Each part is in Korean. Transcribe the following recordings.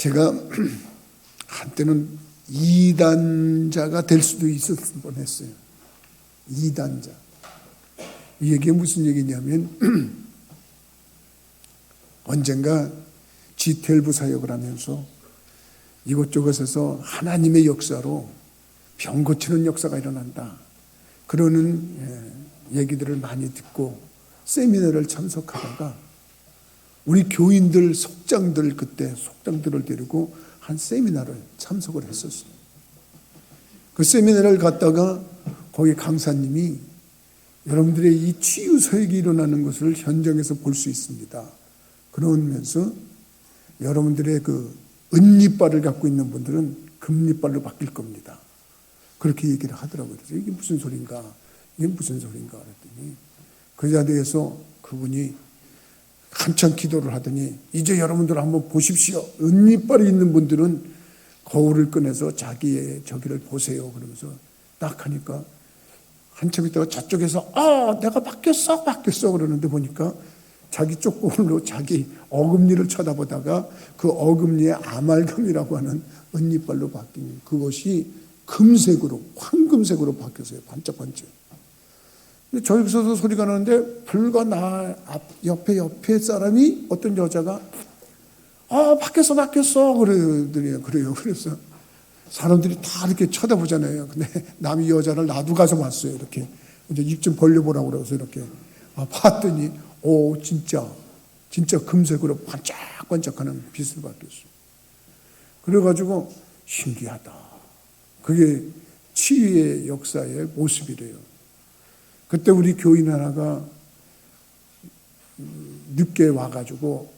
제가 한때는 이단자가 될 수도 있었을 뻔했어요. 이단자. 이 얘기가 무슨 얘기냐면 언젠가 G12 사역을 하면서 이곳저곳에서 하나님의 역사로 병 고치는 역사가 일어난다. 그러는 얘기들을 많이 듣고 세미나를 참석하다가 우리 교인들, 속장들, 그때 속장들을 데리고 한 세미나를 참석을 했었어요. 그 세미나를 갔다가 거기 강사님이 여러분들의 이 치유 사역이 일어나는 것을 현장에서 볼 수 있습니다. 그러면서 여러분들의 그 은이빨을 갖고 있는 분들은 금이빨로 바뀔 겁니다. 그렇게 얘기를 하더라고요. 그래서 이게 무슨 소린가? 이게 무슨 소린가? 그랬더니 그 자리에서 그분이 한참 기도를 하더니 이제 여러분들 한번 보십시오. 은이빨이 있는 분들은 거울을 꺼내서 자기의 저기를 보세요. 그러면서 딱 하니까 한참 있다가 저쪽에서 내가 바뀌었어 그러는데 보니까 자기 쪽 거울로 자기 어금니를 쳐다보다가 그 어금니에 아말감이라고 하는 은이빨로 바뀐 그것이 금색으로 황금색으로 바뀌었어요. 반짝반짝. 저기서도 소리가 나는데 불과 나 옆에 사람이 어떤 여자가 바뀌었어 그러더니 그래요. 그래서 사람들이 다 이렇게 쳐다보잖아요. 근데 남이 여자를 나도 가서 봤어요. 이렇게 이제 입 좀 벌려보라고 그래서 이렇게 봤더니 진짜 금색으로 반짝반짝하는 빛으로 바뀌었어요. 그래가지고 신기하다. 그게 치유의 역사의 모습이래요. 그때 우리 교인 하나가 늦게 와가지고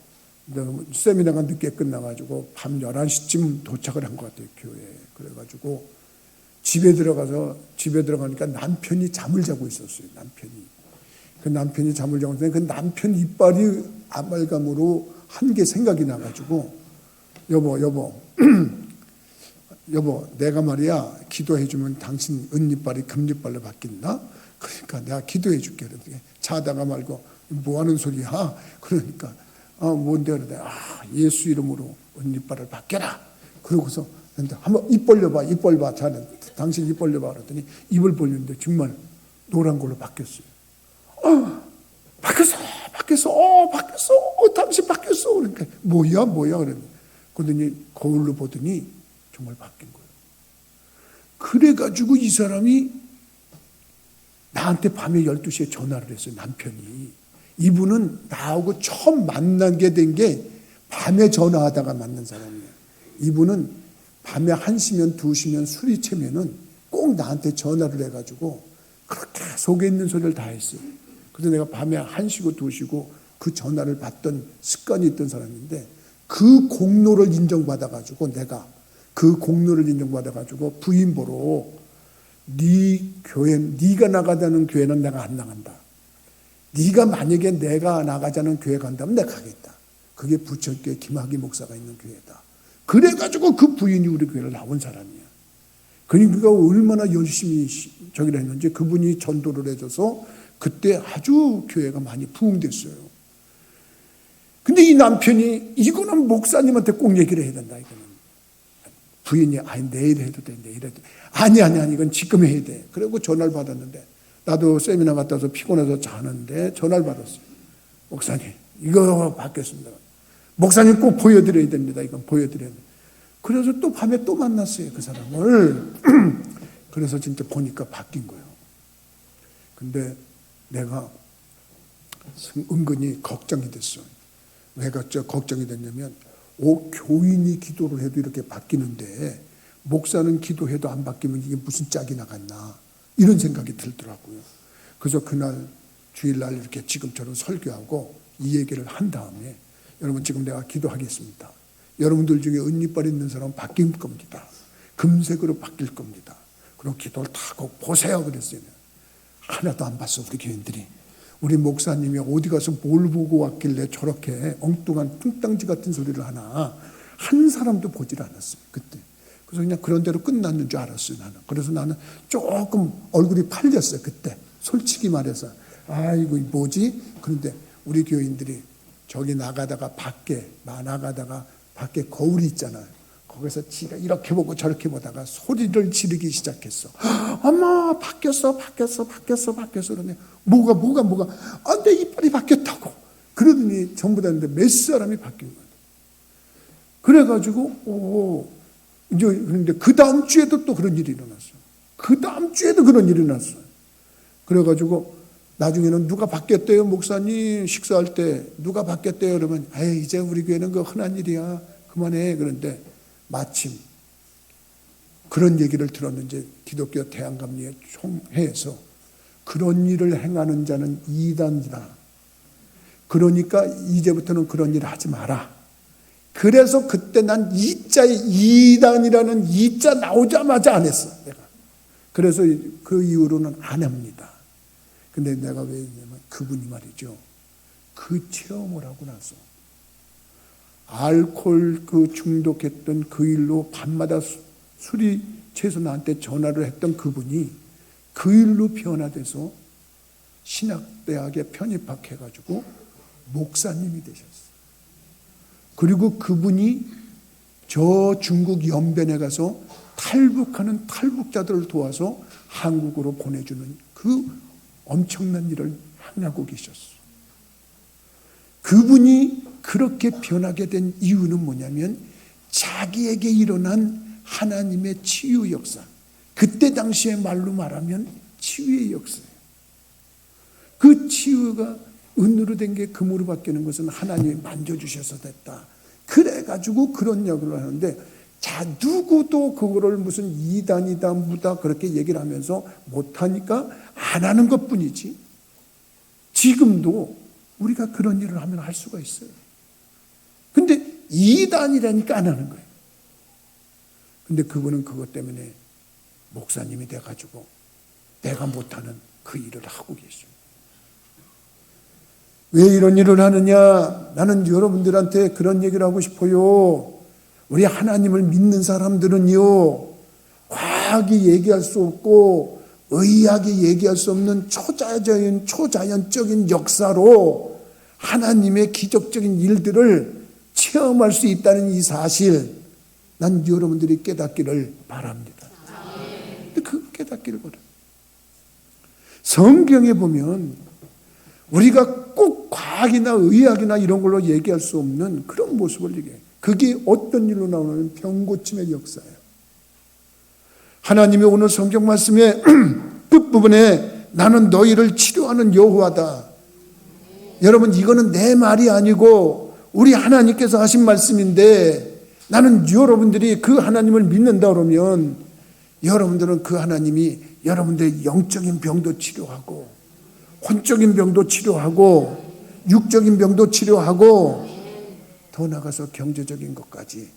세미나가 늦게 끝나가지고 밤 11시쯤 도착을 한 것 같아요. 교회에. 그래가지고 집에 들어가니까 남편이 잠을 자고 있었어요. 그 남편이 잠을 자고 있는데 그 남편 이빨이 아말감으로 한 게 생각이 나가지고 여보 내가 말이야 기도해주면 당신 은이빨이 금이빨로 바뀐다. 그러니까 내가 기도해줄게. 그랬더니 자다가 말고 뭐하는 소리야? 그러니까 뭔데? 그러더니 예수 이름으로 은이빨을 바뀌어라. 그러고서 한번 입 벌려봐. 자는 당신 입 벌려봐. 그랬더니 입을 벌리는데 정말 노란 걸로 바뀌었어요. 바뀌었어. 당신 바뀌었어. 그러니까 뭐야? 그러더니 거울로 보더니 정말 바뀐 거예요. 그래가지고 이 사람이 나한테 밤에 12시에 전화를 했어요. 남편이. 이분은 나하고 처음 만나게 된 게 밤에 전화하다가 만난 사람이에요. 이분은 밤에 1시면 2시면 술이 채면은 꼭 나한테 전화를 해가지고 그렇게 속에 있는 소리를 다 했어요. 그래서 내가 밤에 1시고 2시고 그 전화를 받던 습관이 있던 사람인데 그 공로를 인정받아가지고 내가 그 공로를 인정받아가지고 부인 보러 네 교회, 네가 나가자는 교회는 내가 안 나간다. 네가 만약에 내가 나가자는 교회 간다면 내가 가겠다. 그게 부천교회 김학의 목사가 있는 교회다. 그래가지고 그 부인이 우리 교회를 나온 사람이야. 그러니까 얼마나 열심히 저기를 했는지 그분이 전도를 해줘서 그때 아주 교회가 많이 부흥됐어요. 근데 이 남편이 이거는 목사님한테 꼭 얘기를 해야 된다. 이거는 부인이 내일 해도 돼. 아니 이건 지금 해야 돼. 그리고 전화를 받았는데 나도 세미나 갔다 와서 피곤해서 자는데 전화를 받았어요. 목사님 이거 바뀌었습니다. 목사님 꼭 보여드려야 됩니다. 이건 보여드려야 됩니다. 그래서 또 밤에 또 만났어요. 그 사람을. 그래서 진짜 보니까 바뀐 거예요. 근데 내가 은근히 걱정이 됐어요. 왜 걱정이 됐냐면 교인이 기도를 해도 이렇게 바뀌는데 목사는 기도해도 안 바뀌면 이게 무슨 짝이 나갔나 이런 생각이 들더라고요. 그래서 그날 주일날 이렇게 지금처럼 설교하고 이 얘기를 한 다음에 여러분 지금 내가 기도하겠습니다. 여러분들 중에 은이빨 있는 사람은 바뀔 겁니다. 금색으로 바뀔 겁니다. 그럼 기도를 다 꼭 보세요 그랬어요. 하나도 안 봤어 우리 교인들이. 우리 목사님이 어디 가서 뭘 보고 왔길래 저렇게 엉뚱한 뚱땅지 같은 소리를 하나 한 사람도 보질 않았어요 그때. 그래서 그냥 그런 대로 끝났는 줄 알았어요 나는. 그래서 나는 조금 얼굴이 팔렸어요 그때. 솔직히 말해서 이거 뭐지? 그런데 우리 교인들이 저기 나가다가 밖에 나가다가 밖에 거울이 있잖아요. 거기서 지가 이렇게 보고 저렇게 보다가 소리를 지르기 시작했어. 엄마, 바뀌었어. 그러네. 뭐가. 아, 내 이빨이 바뀌었다고. 그러더니 전부 다 했는데 몇 사람이 바뀐 거예요. 그래가지고, 이제, 그런데 그 다음 주에도 또 그런 일이 일어났어요. 그 다음 주에도 그런 일이 일어났어요. 그래가지고, 나중에는 누가 바뀌었대요, 목사님? 식사할 때 누가 바뀌었대요? 그러면, 에이, 이제 우리 교회는 그 흔한 일이야. 그만해. 그런데, 마침 그런 얘기를 들었는지 기독교 대한감리회 총회에서 그런 일을 행하는 자는 이단이다. 그러니까 이제부터는 그런 일을 하지 마라. 그래서 그때 난 이자에 이단이라는 이자 나오자마자 안 했어. 내가. 그래서 그 이후로는 안 합니다. 근데 내가 왜 했냐면 그분이 말이죠. 그 체험을 하고 나서 알코올 중독했던 그 일로 밤마다 술이 채서 나한테 전화를 했던 그분이 그 일로 변화돼서 신학대학에 편입학해가지고 목사님이 되셨어요. 그리고 그분이 저 중국 연변에 가서 탈북하는 탈북자들을 도와서 한국으로 보내주는 그 엄청난 일을 행하고 계셨어요. 그분이 그렇게 변하게 된 이유는 뭐냐면 자기에게 일어난 하나님의 치유 역사. 그때 당시의 말로 말하면 치유의 역사예요. 그 치유가 은으로 된 게 금으로 바뀌는 것은 하나님이 만져주셔서 됐다. 그래가지고 그런 역을 하는데 자 누구도 그거를 무슨 이단이다 무다 그렇게 얘기를 하면서 못하니까 안 하는 것뿐이지. 지금도 우리가 그런 일을 하면 할 수가 있어요. 근데 이단이라니까 안 하는 거예요. 근데 그분은 그것 때문에 목사님이 돼가지고 내가 못하는 그 일을 하고 계십니다. 왜 이런 일을 하느냐? 나는 여러분들한테 그런 얘기를 하고 싶어요. 우리 하나님을 믿는 사람들은요, 과학이 얘기할 수 없고 의학이 얘기할 수 없는 초자연적인 역사로 하나님의 기적적인 일들을 체험할 수 있다는 이 사실, 난 여러분들이 깨닫기를 바랍니다. 근데 그 깨닫기를 바랍니다. 성경에 보면 우리가 꼭 과학이나 의학이나 이런 걸로 얘기할 수 없는 그런 모습을 얘기해요. 그게 어떤 일로 나오냐면 병고침의 역사예요. 하나님이 오늘 성경 말씀의 끝부분에 나는 너희를 치료하는 여호와다. 여러분 이거는 내 말이 아니고 우리 하나님께서 하신 말씀인데 나는 여러분들이 그 하나님을 믿는다 그러면 여러분들은 그 하나님이 여러분들의 영적인 병도 치료하고 혼적인 병도 치료하고 육적인 병도 치료하고 더 나아가서 경제적인 것까지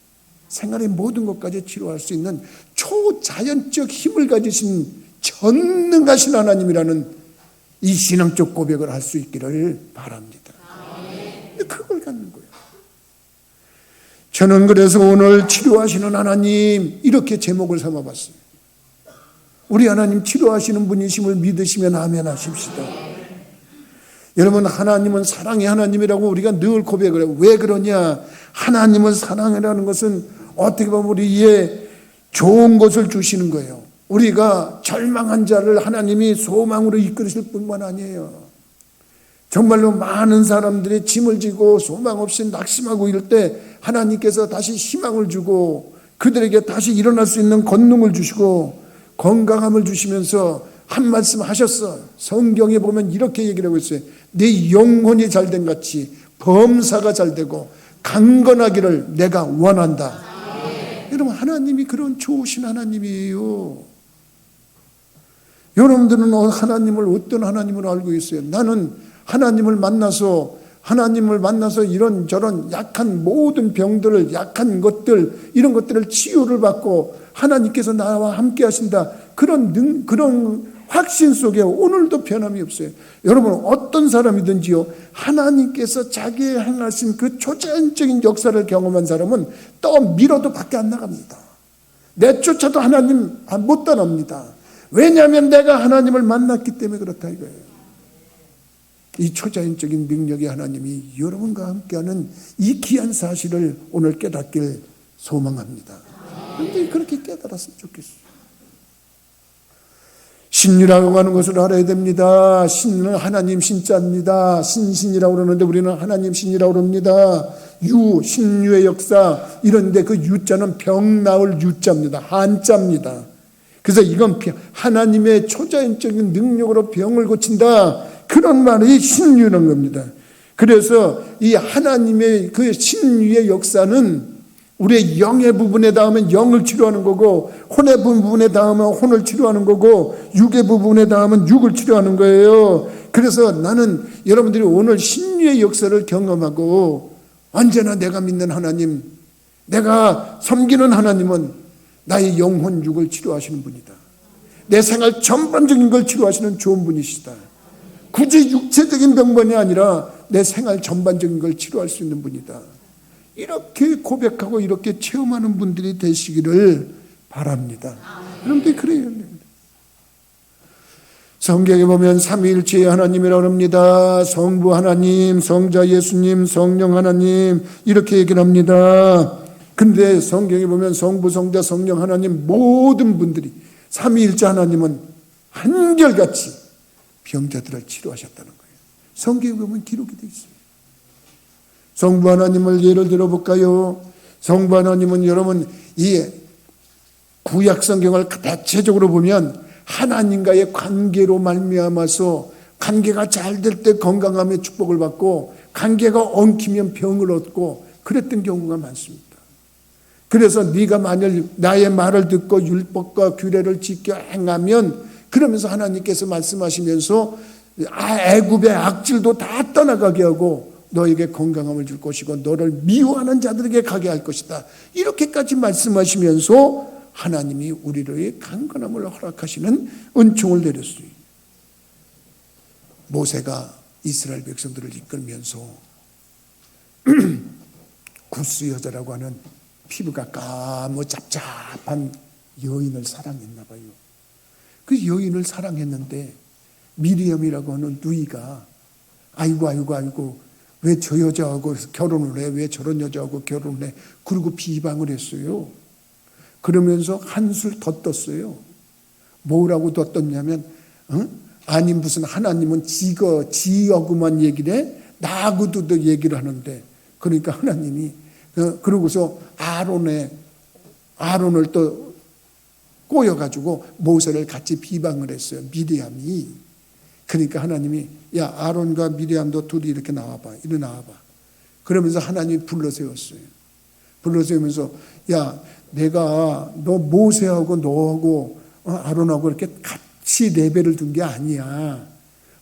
생활의 모든 것까지 치료할 수 있는 초자연적 힘을 가지신 전능하신 하나님이라는 이 신앙적 고백을 할 수 있기를 바랍니다. 근데 그걸 갖는 거예요. 저는 그래서 오늘 치료하시는 하나님 이렇게 제목을 삼아봤어요. 우리 하나님 치료하시는 분이심을 믿으시면 아멘 하십시다. 여러분 하나님은 사랑의 하나님이라고 우리가 늘 고백을 해요. 왜 그러냐? 하나님은 사랑이라는 것은 어떻게 보면 우리의 좋은 것을 주시는 거예요. 우리가 절망한 자를 하나님이 소망으로 이끌으실 뿐만 아니에요. 정말로 많은 사람들이 짐을 지고 소망 없이 낙심하고 이럴 때 하나님께서 다시 희망을 주고 그들에게 다시 일어날 수 있는 권능을 주시고 건강함을 주시면서 한 말씀 하셨어. 성경에 보면 이렇게 얘기를 하고 있어요. 내 영혼이 잘된 같이 범사가 잘되고 강건하기를 내가 원한다. 여러분 하나님이 그런 좋으신 하나님이에요. 여러분들은 하나님을 어떤 하나님으로 알고 있어요? 나는 하나님을 만나서 이런저런 약한 모든 병들을 약한 것들 이런 것들을 치유를 받고 하나님께서 나와 함께 하신다. 그런 확신 속에 오늘도 변함이 없어요. 여러분 어떤 사람이든지요 하나님께서 자기의 행하신 그 초자연적인 역사를 경험한 사람은 또 밀어도 밖에 안 나갑니다. 내쫓아도 하나님 못 떠납니다. 왜냐하면 내가 하나님을 만났기 때문에 그렇다 이거예요. 이 초자연적인 능력의 하나님이 여러분과 함께하는 이 귀한 사실을 오늘 깨닫길 소망합니다. 그런데 그렇게 깨달았으면 좋겠어요. 신유라고 하는 것을 알아야 됩니다. 신은 하나님 신자입니다. 신이라고 그러는데 우리는 하나님 신이라고 그럽니다. 신유의 역사, 이런데 그 유자는 병 나을 유자입니다. 한자입니다. 그래서 이건 하나님의 초자연적인 능력으로 병을 고친다, 그런 말이 신유라는 겁니다. 그래서 이 하나님의 그 신유의 역사는 우리의 영의 부분에 닿으면 영을 치료하는 거고, 혼의 부분에 닿으면 혼을 치료하는 거고, 육의 부분에 닿으면 육을 치료하는 거예요. 그래서 나는 여러분들이 오늘 신유의 역사를 경험하고, 언제나 내가 믿는 하나님, 내가 섬기는 하나님은 나의 영혼 육을 치료하시는 분이다. 내 생활 전반적인 걸 치료하시는 좋은 분이시다. 굳이 육체적인 병만이 아니라 내 생활 전반적인 걸 치료할 수 있는 분이다. 이렇게 고백하고 이렇게 체험하는 분들이 되시기를 바랍니다. 여러분들 그래요. 성경에 보면 삼위일체의 하나님이라고 합니다. 성부 하나님, 성자 예수님, 성령 하나님, 이렇게 얘기를 합니다. 근데 성경에 보면 성부, 성자, 성령 하나님 모든 분들이, 삼위일체 하나님은 한결같이 병자들을 치료하셨다는 거예요. 성경에 보면 기록이 되어 있어요. 성부 하나님을 예를 들어볼까요? 성부 하나님은 여러분 이 구약 성경을 대체적으로 보면 하나님과의 관계로 말미암아서 관계가 잘 될 때 건강함의 축복을 받고, 관계가 엉키면 병을 얻고 그랬던 경우가 많습니다. 그래서 네가 만일 나의 말을 듣고 율법과 규례를 지켜 행하면, 그러면서 하나님께서 말씀하시면서 애굽의 악질도 다 떠나가게 하고 너에게 건강함을 줄 것이고 너를 미워하는 자들에게 가게 할 것이다, 이렇게까지 말씀하시면서 하나님이 우리의 강건함을 허락하시는 은총을 내렸어요. 모세가 이스라엘 백성들을 이끌면서 구스 여자라고 하는 피부가 까무 짭짭한 여인을 사랑했나 봐요. 그 여인을 사랑했는데 미리암이라고 하는 누이가 아이고 왜 저 여자하고 결혼을 해? 왜 저런 여자하고 결혼을 해? 그리고 비방을 했어요. 그러면서 한술 더 떴어요. 뭐라고 더 떴냐면, 아니 무슨 하나님은 지어구만 얘기를 해? 나하고도 얘기를 하는데, 그러니까 하나님이 그러고서 아론을 또 꼬여가지고 모세를 같이 비방을 했어요. 미리암이. 그러니까 하나님이 야 아론과 미리암도 둘이 이렇게 일어나와봐. 그러면서 하나님이 불러세웠어요. 불러세우면서 야 내가 너 모세하고 너하고 아론하고 이렇게 같이 레벨을 둔 게 아니야.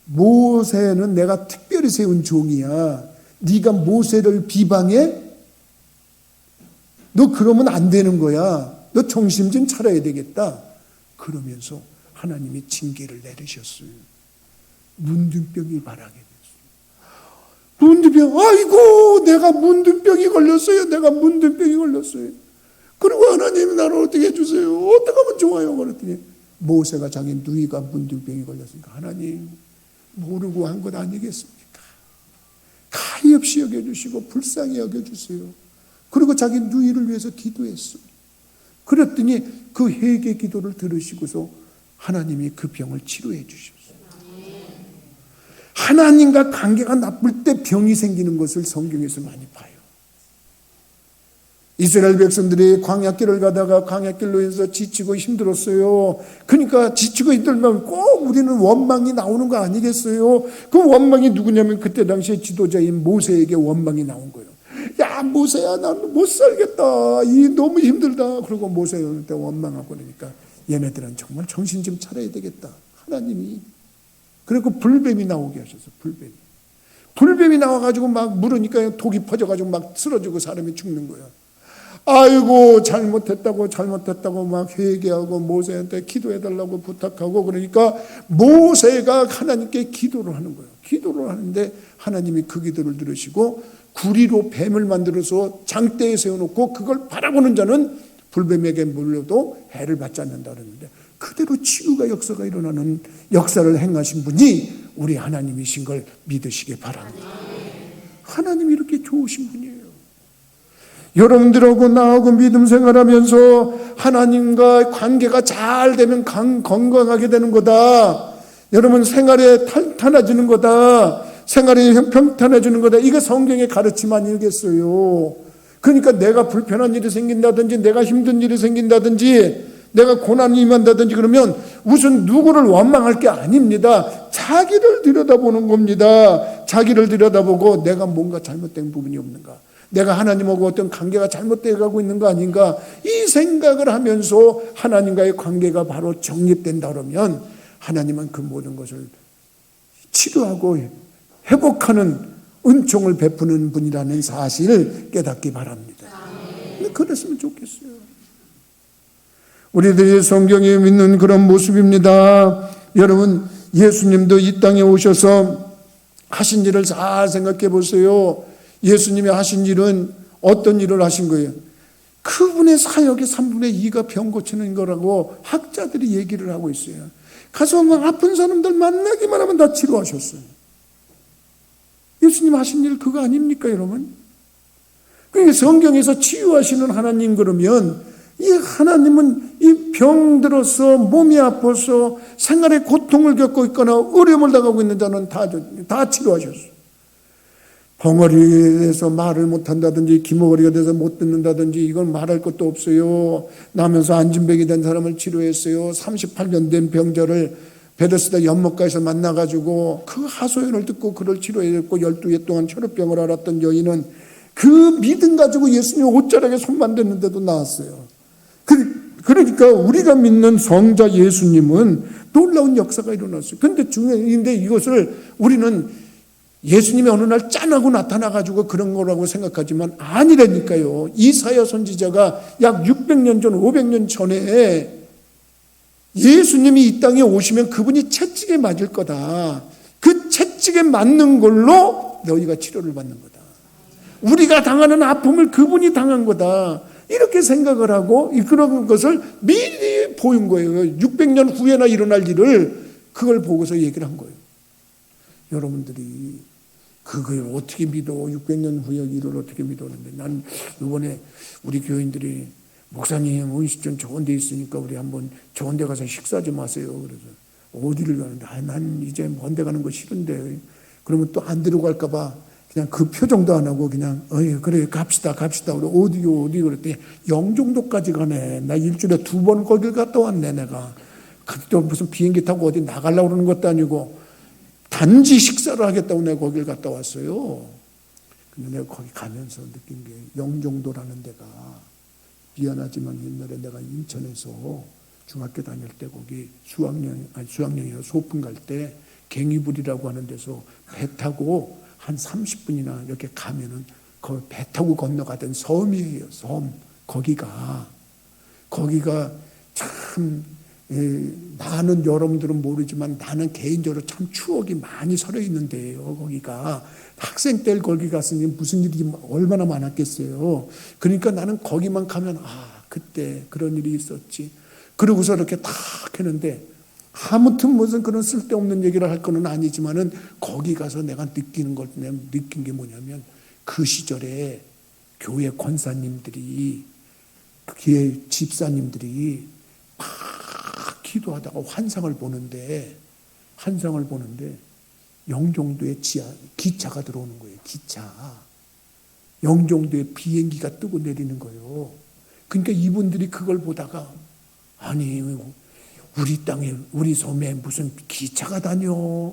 모세는 내가 특별히 세운 종이야. 네가 모세를 비방해? 너 그러면 안 되는 거야. 너 정신 좀 차려야 되겠다. 그러면서 하나님이 징계를 내리셨어요. 문둥병이 발하게 됐어요. 문둥병, 아이고 내가 문둥병이 걸렸어요. 그리고 하나님이 나를 어떻게 해주세요? 어떻게 하면 좋아요? 그랬더니 모세가 자기 누이가 문둥병이 걸렸으니까 하나님 모르고 한 것 아니겠습니까? 가엾이 여겨주시고 불쌍히 여겨주세요. 그리고 자기 누이를 위해서 기도했어요. 그랬더니 그 회개 기도를 들으시고서 하나님이 그 병을 치료해 주셨어요. 하나님과 관계가 나쁠 때 병이 생기는 것을 성경에서 많이 봐요. 이스라엘 백성들이 광야길을 가다가 광야길로 해서 지치고 힘들었어요. 그러니까 지치고 힘들면 꼭 우리는 원망이 나오는 거 아니겠어요? 그 원망이 누구냐면 그때 당시에 지도자인 모세에게 원망이 나온 거예요. 야 모세야 나는 못 살겠다. 너무 힘들다. 그리고 모세한테 원망하고 그러니까 얘네들은 정말 정신 좀 차려야 되겠다. 하나님이 그리고 불뱀이 나오게 하셔서 불뱀이 나와가지고 막 물으니까 독이 퍼져가지고 막 쓰러지고 사람이 죽는 거야. 아이고 잘못했다고 막 회개하고 모세한테 기도해달라고 부탁하고 그러니까 모세가 하나님께 기도를 하는 거예요. 기도를 하는데 하나님이 그 기도를 들으시고 구리로 뱀을 만들어서 장대에 세워놓고 그걸 바라보는 자는 불뱀에게 물려도 해를 받지 않는다 그러는데 그대로 치유가 역사가 일어나는 역사를 행하신 분이 우리 하나님이신 걸 믿으시기 바랍니다. 하나님이 이렇게 좋으신 분이에요. 여러분들하고 나하고 믿음 생활하면서 하나님과 관계가 잘 되면 건강하게 되는 거다. 여러분 생활에 탄탄해지는 거다. 생활이 평탄해지는 거다. 이게 성경의 가르침 아니겠어요? 그러니까 내가 불편한 일이 생긴다든지 내가 힘든 일이 생긴다든지 내가 고난이 임한다든지 그러면 우선 누구를 원망할 게 아닙니다. 자기를 들여다보는 겁니다. 자기를 들여다보고 내가 뭔가 잘못된 부분이 없는가, 내가 하나님하고 어떤 관계가 잘못되어 가고 있는 거 아닌가, 이 생각을 하면서 하나님과의 관계가 바로 정립된다 그러면 하나님은 그 모든 것을 치료하고 회복하는 은총을 베푸는 분이라는 사실을 깨닫기 바랍니다. 그랬으면 좋겠어요. 우리들이 성경에 믿는 그런 모습입니다. 여러분, 예수님도 이 땅에 오셔서 하신 일을 잘 생각해 보세요. 예수님이 하신 일은 어떤 일을 하신 거예요? 그분의 사역의 3분의 2가 병 고치는 거라고 학자들이 얘기를 하고 있어요. 가서 막 아픈 사람들 만나기만 하면 다 치료하셨어요. 예수님 하신 일 그거 아닙니까, 여러분? 그러니까 성경에서 치유하시는 하나님 그러면 이 하나님은 이 병들어서 몸이 아파서 생활에 고통을 겪고 있거나 어려움을 당하고 있는 자는 다 치료하셨어요. 벙어리에서 말을 못한다든지 기머거리가 돼서 못 듣는다든지 이건 말할 것도 없어요. 나면서 안진뱅이 된 사람을 치료했어요. 38년 된 병자를 베데스다 연못가에서 만나가지고 그 하소연을 듣고 그를 치료했고 12해 동안 혈우병을 앓았던 여인은 그 믿음 가지고 예수님 옷자락에 손만 댔는데도 나았어요. 그러니까 우리가 믿는 성자 예수님은 놀라운 역사가 일어났어요. 그런데 중요한데 이것을 우리는 예수님이 어느 날 짠하고 나타나가지고 그런 거라고 생각하지만 아니라니까요. 이사야 선지자가 약 600년 전, 500년 전에 예수님이 이 땅에 오시면 그분이 채찍에 맞을 거다. 그 채찍에 맞는 걸로 너희가 치료를 받는 거다. 우리가 당하는 아픔을 그분이 당한 거다. 이렇게 생각을 하고 그런 것을 미리 보인 거예요. 600년 후에나 일어날 일을 그걸 보고서 얘기를 한 거예요. 여러분들이 그걸 어떻게 믿어? 600년 후에 일을 어떻게 믿었는데 난 이번에 우리 교인들이 목사님 은식전 좋은 데 있으니까 우리 한번 좋은 데 가서 식사 좀 하세요. 그래서 어디를 가는데 난 이제 먼 데 가는 거 싫은데 그러면 또 안 데려갈까 봐 그냥 그 표정도 안 하고 그냥 그래 갑시다. 그래 어디요 그랬더니 영종도까지 가네. 나 일주일에 2번 거길 갔다 왔네 내가. 그때 무슨 비행기 타고 어디 나가려고 그러는 것도 아니고 단지 식사를 하겠다고 내가 거길 갔다 왔어요. 근데 내가 거기 가면서 느낀 게 영종도라는 데가 미안하지만 옛날에 내가 인천에서 중학교 다닐 때 거기 수학여행이나 소풍 갈 때 갱이불이라고 하는 데서 배 타고 한 30분이나 이렇게 가면은 그 배 타고 건너가던 섬이에요. 섬. 거기가 참 나는 여러분들은 모르지만 나는 개인적으로 참 추억이 많이 서려 있는 데예요. 거기가 학생 때 거기 갔으니 무슨 일이 얼마나 많았겠어요. 그러니까 나는 거기만 가면 그때 그런 일이 있었지. 그러고서 이렇게 탁 했는데 아무튼 무슨 그런 쓸데없는 얘기를 할 거는 아니지만은 거기 가서 내가 느낀 게 뭐냐면 그 시절에 교회 권사님들이 교회 집사님들이 막 기도하다가 환상을 보는데 영종도에 기차가 들어오는 거예요. 기차. 영종도에 비행기가 뜨고 내리는 거예요. 그러니까 이분들이 그걸 보다가 아니 우리 땅에 우리 섬에 무슨 기차가 다녀?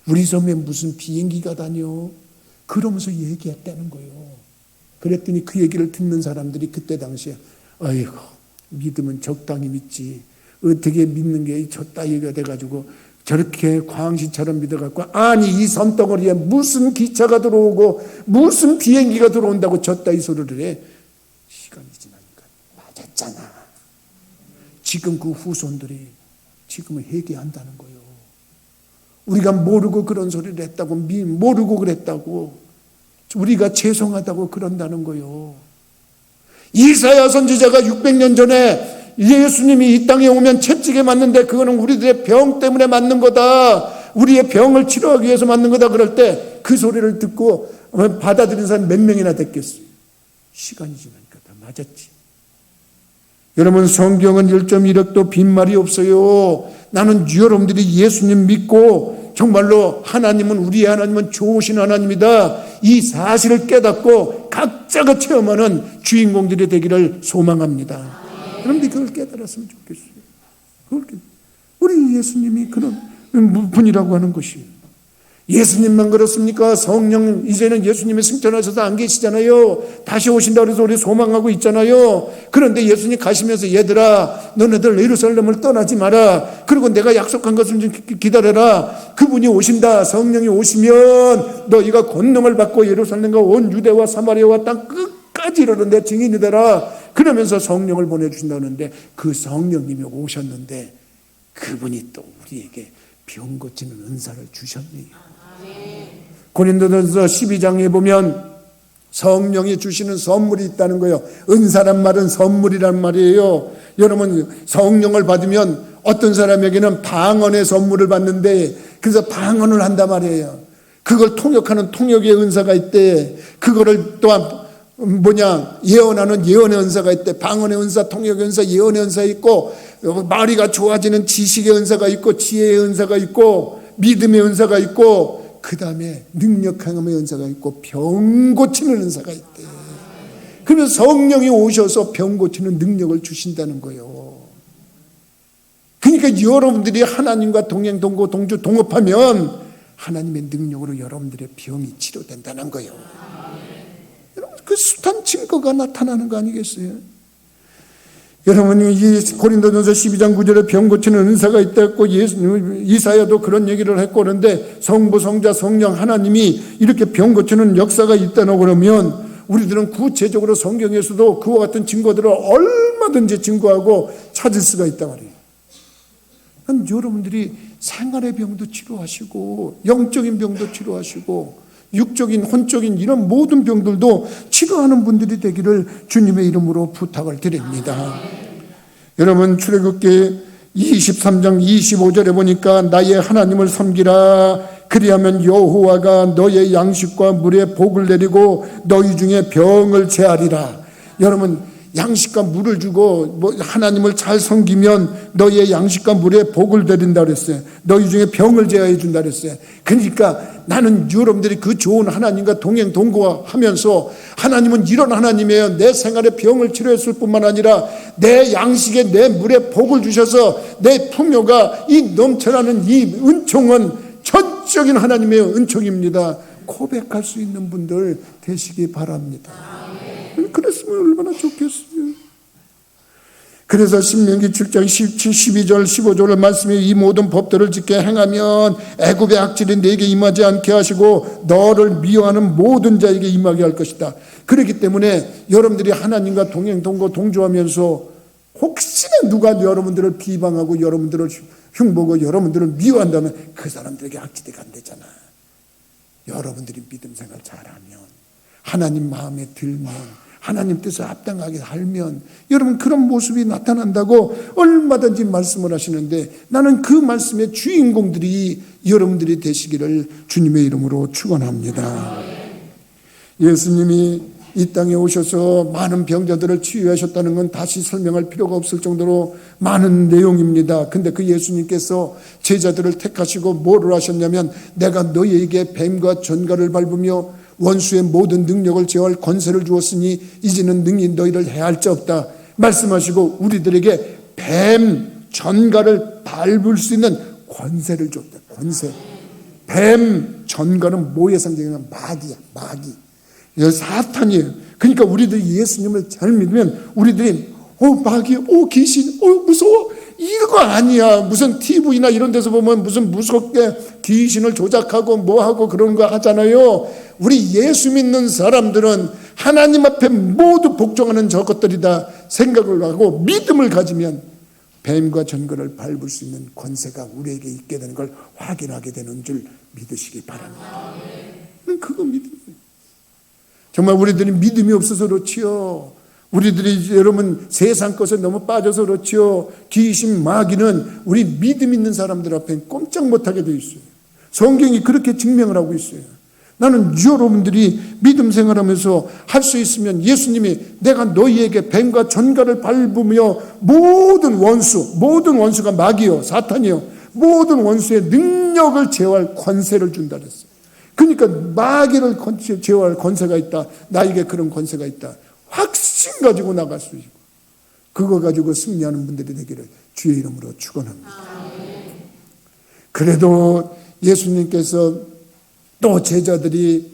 우리 섬에 무슨 비행기가 다녀? 그러면서 얘기했다는 거예요. 그랬더니 그 얘기를 듣는 사람들이 그때 당시에 아이고 믿으면 적당히 믿지 어떻게 믿는 게 졌다 얘기가 돼가지고 저렇게 광시처럼 믿어갖고 아니 이 섬덩어리에 무슨 기차가 들어오고 무슨 비행기가 들어온다고 졌다 이 소리를 해. 시간이 지나니까 맞았잖아. 지금 그 후손들이 지금은 회개한다는 거예요. 우리가 모르고 그런 소리를 했다고 모르고 그랬다고 우리가 죄송하다고 그런다는 거예요. 이사야 선지자가 600년 전에 예수님이 이 땅에 오면 채찍에 맞는데 그거는 우리들의 병 때문에 맞는 거다. 우리의 병을 치료하기 위해서 만든 거다 그럴 때 그 소리를 듣고 받아들인 사람이 몇 명이나 됐겠어요? 시간이 지나니까 다 맞았지. 여러분, 성경은 1.1억도 빈말이 없어요. 나는 여러분들이 예수님 믿고 정말로 하나님은, 우리의 하나님은 좋으신 하나님이다, 이 사실을 깨닫고 각자가 체험하는 주인공들이 되기를 소망합니다. 여러분들이 그걸 깨달았으면 좋겠어요. 우리 예수님이 그런 분이라고 하는 것이에요. 예수님만 그렇습니까? 성령, 이제는 예수님이 승천하셔서 안 계시잖아요. 다시 오신다고 해서 우리 소망하고 있잖아요. 그런데 예수님 가시면서 얘들아, 너네들 예루살렘을 떠나지 마라. 그리고 내가 약속한 것을 좀 기다려라. 그분이 오신다. 성령이 오시면 너희가 권능을 받고 예루살렘과 온 유대와 사마리아와 땅 끝까지 이르러 내 증인이 되라. 그러면서 성령을 보내주신다는데, 그 성령님이 오셨는데 그분이 또 우리에게 병 고치는 은사를 주셨네요. 고린도전서 12장에 보면 성령이 주시는 선물이 있다는 거예요. 은사란 말은 선물이란 말이에요. 여러분, 성령을 받으면 어떤 사람에게는 방언의 선물을 받는데, 그래서 방언을 한단 말이에요. 그걸 통역하는 통역의 은사가 있대. 그거를 또한 예언하는 예언의 은사가 있대. 방언의 은사, 통역의 은사, 예언의 은사 있고, 말이가 좋아지는 지식의 은사가 있고, 지혜의 은사가 있고, 믿음의 은사가 있고, 그 다음에 능력 행함의 은사가 있고, 병 고치는 은사가 있대. 그러면서 성령이 오셔서 병 고치는 능력을 주신다는 거예요. 그러니까 여러분들이 하나님과 동행, 동거, 동주, 동업하면 하나님의 능력으로 여러분들의 병이 치료된다는 거예요. 여러분, 그 숱한 증거가 나타나는 거 아니겠어요? 여러분이 이 고린도전서 12장 9절에 병 고치는 은사가 있다 했고, 이사야도 그런 얘기를 했고, 그런데 성부, 성자, 성령 하나님이 이렇게 병 고치는 역사가 있다고 그러면 우리들은 구체적으로 성경에서도 그와 같은 증거들을 얼마든지 증거하고 찾을 수가 있단 말이에요. 여러분들이 생활의 병도 치료하시고, 영적인 병도 치료하시고, 육적인, 혼적인 이런 모든 병들도 치료하는 분들이 되기를 주님의 이름으로 부탁을 드립니다. 여러분, 출애굽기 23장 25절에 보니까 나의 하나님을 섬기라. 그리하면 여호와가 너의 양식과 물에 복을 내리고 너희 중에 병을 제하리라. 여러분, 양식과 물을 주고 하나님을 잘 섬기면 너희의 양식과 물에 복을 내린다 그랬어요. 너희 중에 병을 제하여 준다 그랬어요. 그러니까 나는 여러분들이 그 좋은 하나님과 동행 동거하면서, 하나님은 이런 하나님이에요. 내 생활에 병을 치료했을 뿐만 아니라 내 양식에, 내 물에 복을 주셔서 내 풍요가, 이 넘쳐나는 이 은총은 전적인 하나님의 은총입니다. 고백할 수 있는 분들 되시기 바랍니다. 그랬으면 얼마나 좋겠어요. 그래서 신명기 7장 17, 12절, 15절의 말씀에 이 모든 법들을 지켜 행하면 애굽의 악질이 내게 임하지 않게 하시고 너를 미워하는 모든 자에게 임하게 할 것이다. 그렇기 때문에 여러분들이 하나님과 동행, 동거, 동조하면서 혹시나 누가 여러분들을 비방하고 여러분들을 흉보고 여러분들을 미워한다면 그 사람들에게 악취가 안 되잖아. 여러분들이 믿음 생활 잘하면, 하나님 마음에 들면, 하나님 뜻에 합당하게 살면 여러분 그런 모습이 나타난다고 얼마든지 말씀을 하시는데, 나는 그 말씀의 주인공들이 여러분들이 되시기를 주님의 이름으로 축원합니다. 예수님이 이 땅에 오셔서 많은 병자들을 치유하셨다는 건 다시 설명할 필요가 없을 정도로 많은 내용입니다. 근데 그 예수님께서 제자들을 택하시고 뭐를 하셨냐면, 내가 너희에게 뱀과 전갈을 밟으며 원수의 모든 능력을 제어할 권세를 주었으니 이제는 능히 너희를 해할 자 없다 말씀하시고, 우리들에게 뱀, 전갈을 밟을 수 있는 권세를 줬다. 권세. 뱀, 전갈은 뭐의 상징이냐? 마귀야, 마귀. 사탄이에요. 그러니까 우리들이 예수님을 잘 믿으면 우리들이 마귀, 귀신, 무서워, 이거 아니야. 무슨 TV나 이런 데서 보면 무슨 무섭게 귀신을 조작하고 뭐하고 그런 거 하잖아요. 우리 예수 믿는 사람들은 하나님 앞에 모두 복종하는 저것들이다 생각을 하고 믿음을 가지면 뱀과 전갈을 밟을 수 있는 권세가 우리에게 있게 되는 걸 확인하게 되는 줄 믿으시기 바랍니다. 그거 믿음이에요. 정말 우리들이 믿음이 없어서 그렇지요. 우리들이 여러분 세상 것에 너무 빠져서 그렇지요. 귀신, 마귀는 우리 믿음 있는 사람들 앞에 꼼짝 못하게 되어 있어요. 성경이 그렇게 증명을 하고 있어요. 나는 여러분들이 믿음 생활하면서 할 수 있으면 예수님이 내가 너희에게 뱀과 전갈을 밟으며 모든 원수가 마귀요 사탄이요 모든 원수의 능력을 제어할 권세를 준다 그랬어요. 그러니까 마귀를 제어할 권세가 있다. 나에게 그런 권세가 있다. 확신 가지고 나갈 수 있고 그거 가지고 승리하는 분들이 되기를 주의 이름으로 축원합니다. 그래도 예수님께서 또 제자들이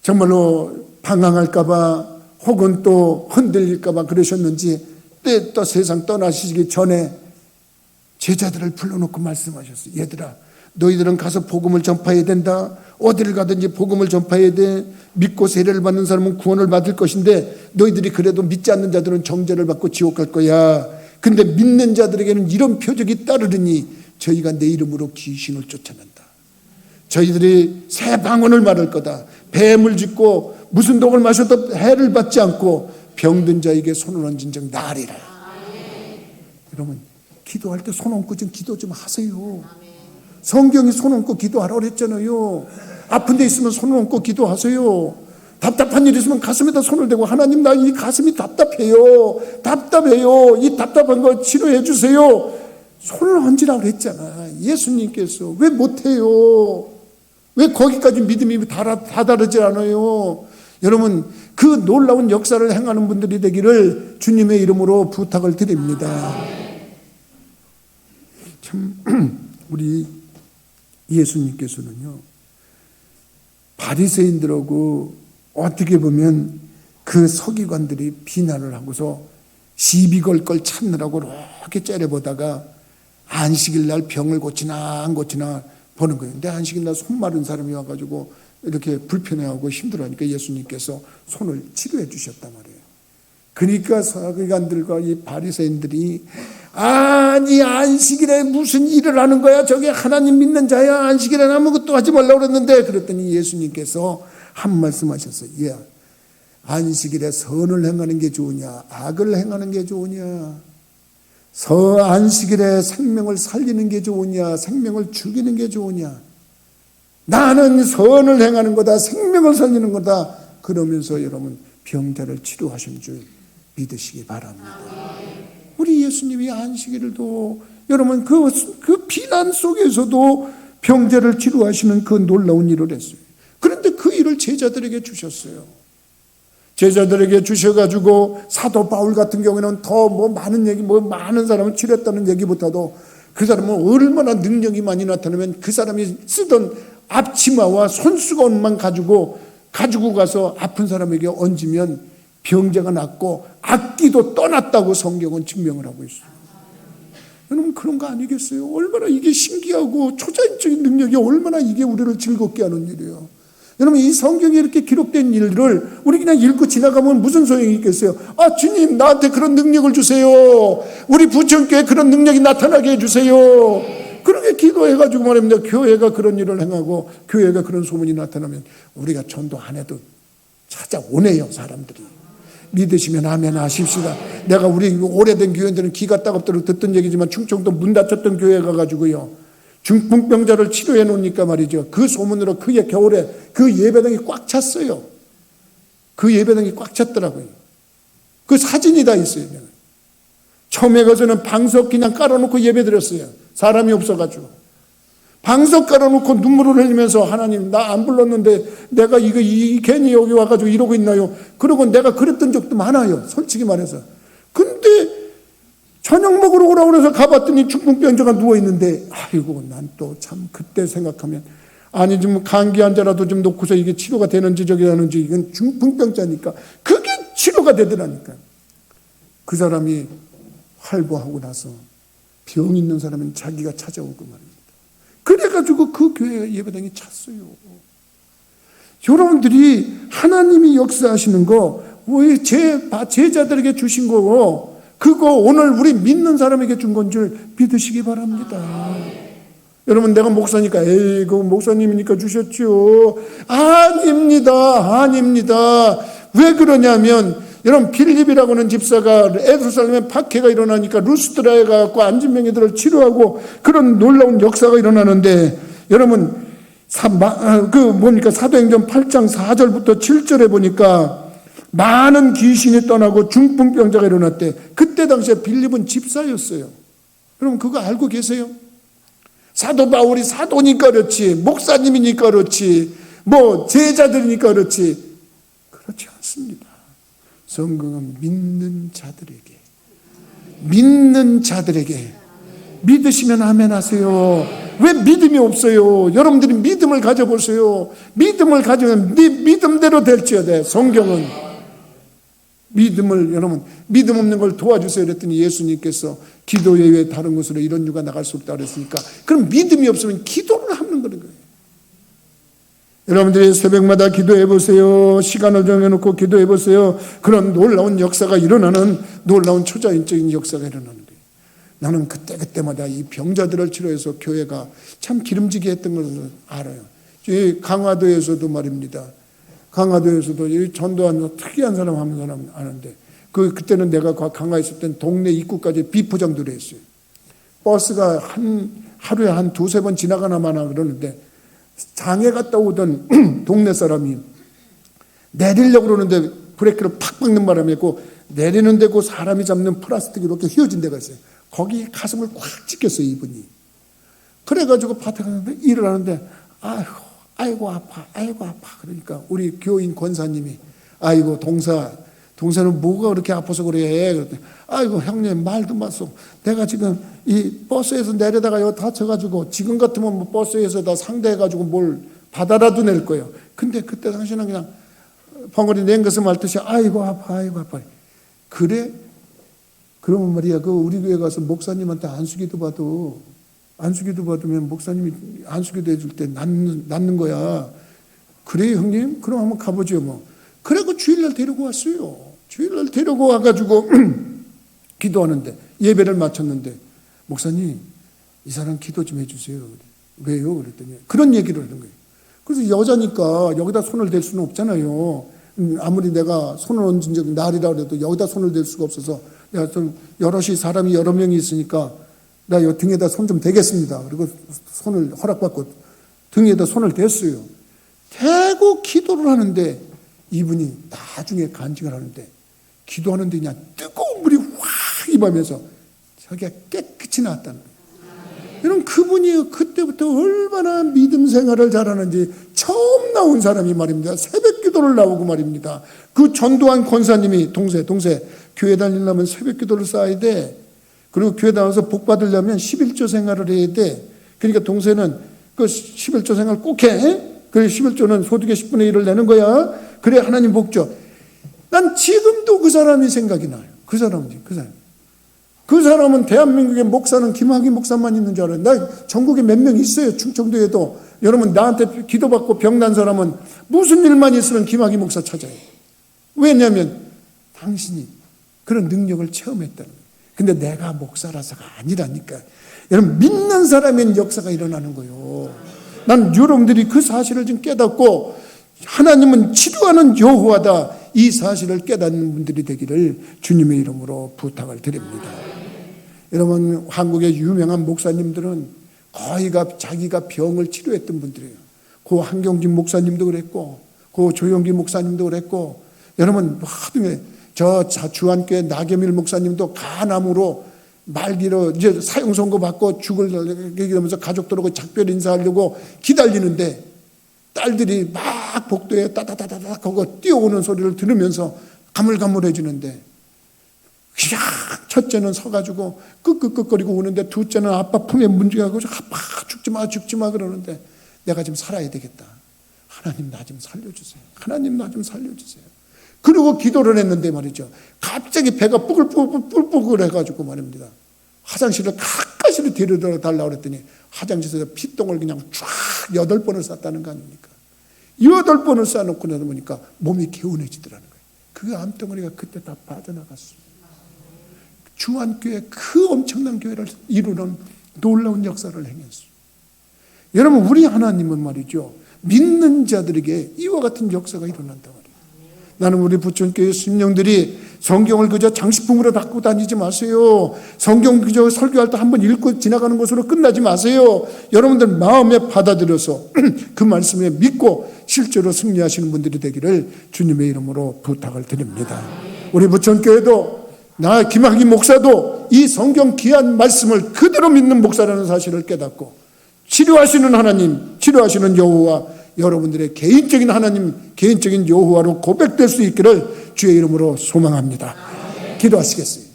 정말로 방황할까 봐 혹은 또 흔들릴까 봐 그러셨는지 또 세상 떠나시기 전에 제자들을 불러놓고 말씀하셨어요. 얘들아, 너희들은 가서 복음을 전파해야 된다. 어디를 가든지 복음을 전파해야 돼. 믿고 세례를 받는 사람은 구원을 받을 것인데 너희들이 그래도 믿지 않는 자들은 정죄를 받고 지옥 갈 거야. 근데 믿는 자들에게는 이런 표적이 따르르니 저희가 내 이름으로 귀신을 쫓아낸다. 저희들이 새 방언을 말할 거다. 뱀을 짚고 무슨 독을 마셔도 해를 받지 않고 병든 자에게 손을 얹은 적 나으리라. 여러분 기도할 때 손 얹고 좀 기도 좀 하세요. 성경이 손 얹고 기도하라고 그랬잖아요. 아픈 데 있으면 손을 얹고 기도하세요. 답답한 일 있으면 가슴에다 손을 대고 하나님 나 이 가슴이 답답해요. 이 답답한 거 치료해 주세요. 손을 얹으라고 그랬잖아. 예수님께서 왜 못해요? 왜 거기까지 믿음이 다다르지 않아요? 여러분 그 놀라운 역사를 행하는 분들이 되기를 주님의 이름으로 부탁을 드립니다. 참 우리 예수님께서는요 바리새인들하고 어떻게 보면 그 서기관들이 비난을 하고서 시비 걸 걸 찾느라고 이렇게 째려보다가 안식일 날 병을 고치나 안 고치나 보는 거예요. 근데 안식일 날 손 마른 사람이 와가지고 이렇게 불편해하고 힘들어하니까 예수님께서 손을 치료해 주셨단 말이에요. 그러니까 서기관들과 이 바리새인들이 아니 안식일에 무슨 일을 하는 거야? 저게 하나님 믿는 자야. 안식일에는 아무것도 하지 말라고 그랬는데 그랬더니 예수님께서 한 말씀 하셨어요. 야, 안식일에 선을 행하는 게 좋으냐 악을 행하는 게 좋으냐, 안식일에 생명을 살리는 게 좋으냐 생명을 죽이는 게 좋으냐. 나는 선을 행하는 거다, 생명을 살리는 거다. 그러면서 여러분 병자를 치료하신 줄 믿으시기 바랍니다. 우리 예수님이 안식일도 여러분 그 비난 속에서도 병자를 치료하시는 그 놀라운 일을 했어요. 그런데 그 일을 제자들에게 주셨어요. 제자들에게 주셔가지고 사도 바울 같은 경우에는 더 많은 얘기, 많은 사람을 치료했다는 얘기보다도 그 사람은 얼마나 능력이 많이 나타나면 그 사람이 쓰던 앞치마와 손수건만 가지고 가서 아픈 사람에게 얹으면 병자가 낫고 악기도 떠났다고 성경은 증명을 하고 있어요. 여러분 그런 거 아니겠어요? 얼마나 이게 신기하고 초자연적인 능력이 얼마나 이게 우리를 즐겁게 하는 일이에요. 여러분 이 성경에 이렇게 기록된 일들을 우리 그냥 읽고 지나가면 무슨 소용이 있겠어요? 아 주님 나한테 그런 능력을 주세요. 우리 부천교회에 그런 능력이 나타나게 해주세요. 그렇게 기도해가지고 말입니다. 교회가 그런 일을 행하고 교회가 그런 소문이 나타나면 우리가 전도 안 해도 찾아오네요. 사람들이. 믿으시면 아멘 하십시다. 내가 우리 오래된 교회들은 기가 따갑도록 듣던 얘기지만 충청도 문 닫혔던 교회 가가지고요 중풍병자를 치료해 놓으니까 말이죠. 그 소문으로 그의 겨울에 그 예배당이 꽉 찼어요. 그 예배당이 꽉 찼더라고요. 그 사진이 다 있어요. 처음에 가서는 방석 그냥 깔아놓고 예배 드렸어요. 사람이 없어가지고. 방석 깔아놓고 눈물을 흘리면서 하나님 나 안 불렀는데 내가 괜히 여기 와가지고 이러고 있나요? 그러고 내가 그랬던 적도 많아요. 솔직히 말해서. 근데 저녁 먹으러 오라고 그래서 가봤더니 중풍병자가 누워있는데 아이고 난 또 참 그때 생각하면 아니 좀 감기 환자라도 좀 놓고서 이게 치료가 되는지 저기 하는지 이건 중풍병자니까 그게 치료가 되더라니까. 그 사람이 활보하고 나서 병 있는 사람은 자기가 찾아오고 말입니다. 그래가지고 그 교회 예배당이 찼어요. 여러분들이 하나님이 역사하시는 거 제자들에게 주신 거고 그거 오늘 우리 믿는 사람에게 준 건 줄 믿으시기 바랍니다. 여러분 내가 목사니까 에이 그 목사님이니까 주셨죠. 아닙니다. 왜 그러냐면 여러분 빌립이라고 하는 집사가 에루살렘에 박해가 일어나니까 루스드라에 가서 앉은 명예들을 치료하고 그런 놀라운 역사가 일어나는데 여러분 사도행전 8장 4절부터 7절에 보니까 많은 귀신이 떠나고 중풍병자가 일어났대. 그때 당시에 빌립은 집사였어요. 여러분 그거 알고 계세요? 사도 바울이 사도니까 그렇지, 목사님이니까 그렇지, 뭐 제자들이니까 그렇지, 그렇지 않습니다. 성경은 믿는 자들에게 믿으시면 아멘 하세요. 왜 믿음이 없어요? 여러분들이 믿음을 가져보세요. 믿음을 가지면 네 믿음대로 될지어다. 성경은 여러분 믿음 없는 걸 도와주세요 그랬더니 예수님께서 기도 외에 다른 곳으로 이런 유가 나갈 수 없다 그랬으니까, 그럼 믿음이 없으면 기도를 하는 거예요. 여러분들이 새벽마다 기도해 보세요. 시간을 정해놓고 기도해 보세요. 그런 놀라운 역사가 일어나는, 놀라운 초자연적인 역사가 일어나는 거예요. 나는 그때마다 이 병자들을 치료해서 교회가 참 기름지게 했던 것을 알아요. 강화도에서도 말입니다. 강화도에서도 이 전도한 특이한 사람 한 사람 아는데, 그때는 내가 강화에 있을 땐 동네 입구까지 비포장도로 했어요. 버스가 하루에 한 두세 번 지나가나 마나 그러는데, 장에 갔다 오던 동네 사람이 내리려고 그러는데 브레이크를 팍 박는 바람에 내리는 데고 사람이 잡는 플라스틱이 이렇게 휘어진 데가 있어요. 거기 가슴을 꽉 찍혔어요, 이분이. 그래가지고 밭에 갔는데 일을 하는데 아이고 아파. 그러니까 우리 교인 권사님이 아이고 동사는 뭐가 그렇게 아파서 그래? 그랬더니 아이고 형님 말도 마소. 내가 지금 이 버스에서 내려다가 여기 다쳐가지고 지금 같으면 뭐 버스에서 다 상대해가지고 뭘 받아라도 낼 거예요. 근데 그때 당신은 그냥 벙어리 낸 것을 말듯이 아이고 아파. 그래? 그러면 말이야 우리 교회 가서 목사님한테 안수기도 받으면 목사님이 안수기도 해줄 때 낫는 거야. 그래요 형님? 그럼 한번 가보죠 뭐. 그래고 주일날 데리고 왔어요. 주일날 데리고 와가지고 기도하는데, 예배를 마쳤는데, 목사님 이 사람 기도 좀 해주세요. 왜요? 그랬더니 그런 얘기를 하는 거예요. 그래서 여자니까 여기다 손을 댈 수는 없잖아요. 아무리 내가 손을 얹은 적이 날이라 그래도 여기다 손을 댈 수가 없어서 내가 좀 여럿이 사람이 여러 명이 있으니까 나 요 등에다 손 좀 대겠습니다. 그리고 손을 허락받고 등에다 손을 댔어요. 대고 기도를 하는데 이분이 나중에 간증을 하는데, 기도하는데 그냥 뜨거운 물이 확 입으면서 저게 깨끗이 나왔다는 거예요. 여러분 그분이 그때부터 얼마나 믿음 생활을 잘하는지, 처음 나온 사람이 말입니다. 새벽 기도를 나오고 말입니다. 그 전도한 권사님이 동세 교회 다니려면 새벽 기도를 쌓아야 돼. 그리고 교회 나와서 복 받으려면 11조 생활을 해야 돼. 그러니까 동세는 그 11조 생활 꼭 해. 그 11조는 소득의 10분의 1을 내는 거야. 그래 하나님 복죠. 난 지금도 그 사람이 생각이 나요. 그 사람은 대한민국의 목사는 김학의 목사만 있는 줄 알아요. 나 전국에 몇 명 있어요. 충청도에도. 여러분 나한테 기도받고 병난 사람은 무슨 일만 있으면 김학의 목사 찾아요. 왜냐하면 당신이 그런 능력을 체험했다는 거예요. 근데 내가 목사라서가 아니라니까. 여러분 믿는 사람엔 역사가 일어나는 거예요. 난 여러분들이 그 사실을 좀 깨닫고, 하나님은 치료하는 여호와다, 이 사실을 깨닫는 분들이 되기를 주님의 이름으로 부탁을 드립니다. 여러분 한국의 유명한 목사님들은 거의가 자기가 병을 치료했던 분들이에요. 고 한경진 목사님도 그랬고, 고 조영기 목사님도 그랬고, 여러분 하등에 저 주한교회 나겸일 목사님도 간암으로 말기로 이제 사형 선고 받고 죽을 얘기하면서 가족들하고 작별 인사하려고 기다리는데, 딸들이 막 복도에 따다다다닥 하고 뛰어오는 소리를 들으면서 가물가물해지는데, 그냥 첫째는 서가지고 끄끄끄거리고 오는데, 둘째는 아빠 품에 문지가고 아빠 죽지 마 그러는데, 내가 지금 살아야 되겠다. 하나님 나 좀 살려주세요. 하나님 나 좀 살려주세요. 그리고 기도를 했는데 말이죠, 갑자기 배가 뿔뿔 해가지고 말입니다. 화장실을 가까이로 데려다 달라고 그랬더니 화장실에서 피똥을 그냥 쫙 8번을 쌌다는 거 아닙니까? 8번을 싸놓고 나서 보니까 몸이 개운해지더라는 거예요. 그 암덩어리가 그때 다 빠져나갔어요. 주한교회 그 엄청난 교회를 이루는 놀라운 역사를 행했어요. 여러분 우리 하나님은 말이죠, 믿는 자들에게 이와 같은 역사가 일어난다 말이에요. 나는 우리 부천교회 심령들이 성경을 그저 장식품으로 갖고 다니지 마세요. 성경 그저 설교할 때 한번 읽고 지나가는 것으로 끝나지 마세요. 여러분들 마음에 받아들여서 그 말씀에 믿고 실제로 승리하시는 분들이 되기를 주님의 이름으로 부탁을 드립니다. 우리 부천교회도 나 김학의 목사도 이 성경 귀한 말씀을 그대로 믿는 목사라는 사실을 깨닫고 치료하시는 하나님, 치료하시는 여호와, 여러분들의 개인적인 하나님, 개인적인 여호와로 고백될 수 있기를 주의 이름으로 소망합니다. 기도하시겠습니다.